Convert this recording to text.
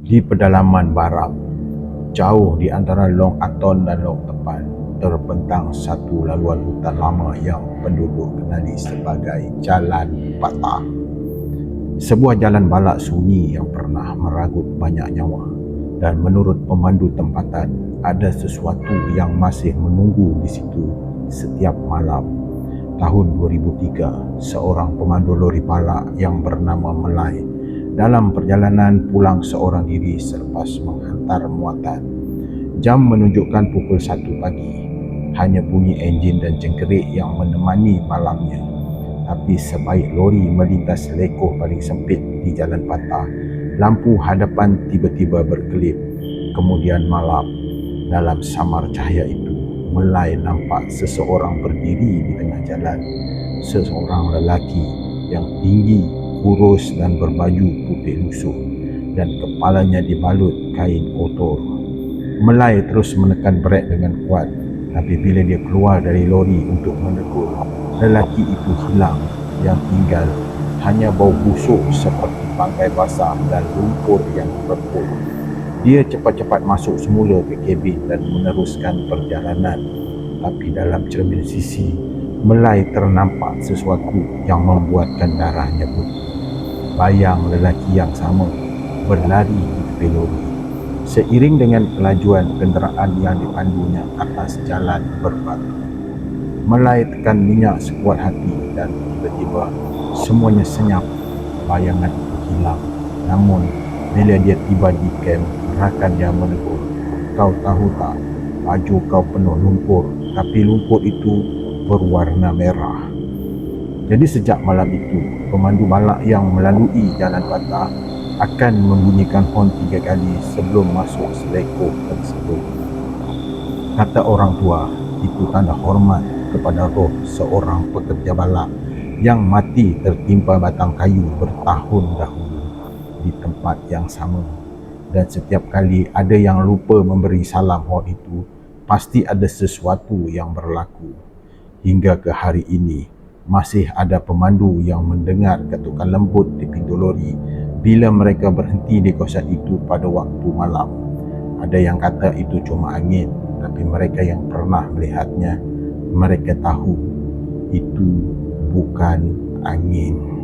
Di pedalaman barat, jauh di antara Long Aton dan Long Tepan, terbentang satu laluan hutan lama yang penduduk kenali sebagai Jalan Patah. Sebuah jalan balak sunyi yang pernah meragut banyak nyawa, dan menurut pemandu tempatan, ada sesuatu yang masih menunggu di situ setiap malam. Tahun 2003, seorang pemandu lori balak yang bernama Melai dalam perjalanan pulang seorang diri selepas menghantar muatan. Jam menunjukkan pukul 1 pagi. Hanya bunyi enjin dan cengkerik yang menemani malamnya. Tapi sebaik lori melintas lekoh paling sempit di Jalan Patah, lampu hadapan tiba-tiba berkelip, kemudian malap. Dalam samar cahaya itu, Melai nampak seseorang berdiri di tengah jalan. Seseorang lelaki yang tinggi, kurus dan berbaju putih lusuh, dan kepalanya dibalut kain kotor. Melai terus menekan brek dengan kuat, tapi bila dia keluar dari lori untuk menegur, lelaki itu hilang. Yang tinggal hanya bau busuk seperti bangkai basah dan lumpur yang berpul. Dia cepat-cepat masuk semula ke kabin dan meneruskan perjalanan. Tapi dalam cermin sisi, Melai ternampak sesuatu yang membuatkan darahnya putih. Bayang lelaki yang sama berlari di tepi lori, seiring dengan kelajuan kenderaan yang dipandunya atas jalan berbatu. Melai tekan minyak sekuat hati dan tiba-tiba semuanya senyap. Bayangan itu hilang. Namun bila dia tiba di kem, rakan dia menegur, "Kau tahu tak, baju kau penuh lumpur, tapi lumpur itu berwarna merah." Jadi sejak malam itu, pemandu balak yang melalui Jalan Patah akan membunyikan hon 3 kali sebelum masuk selekoh tersebut. Kata orang tua, itu tanda hormat kepada roh seorang pekerja balak yang mati tertimpa batang kayu bertahun dahulu di tempat yang sama. Dan setiap kali ada yang lupa memberi salam hon itu, pasti ada sesuatu yang berlaku. Hingga ke hari ini, masih ada pemandu yang mendengar ketukan lembut di pintu lori bila mereka berhenti di kawasan itu pada waktu malam. Ada yang kata itu cuma angin, tapi mereka yang pernah melihatnya, mereka tahu itu bukan angin.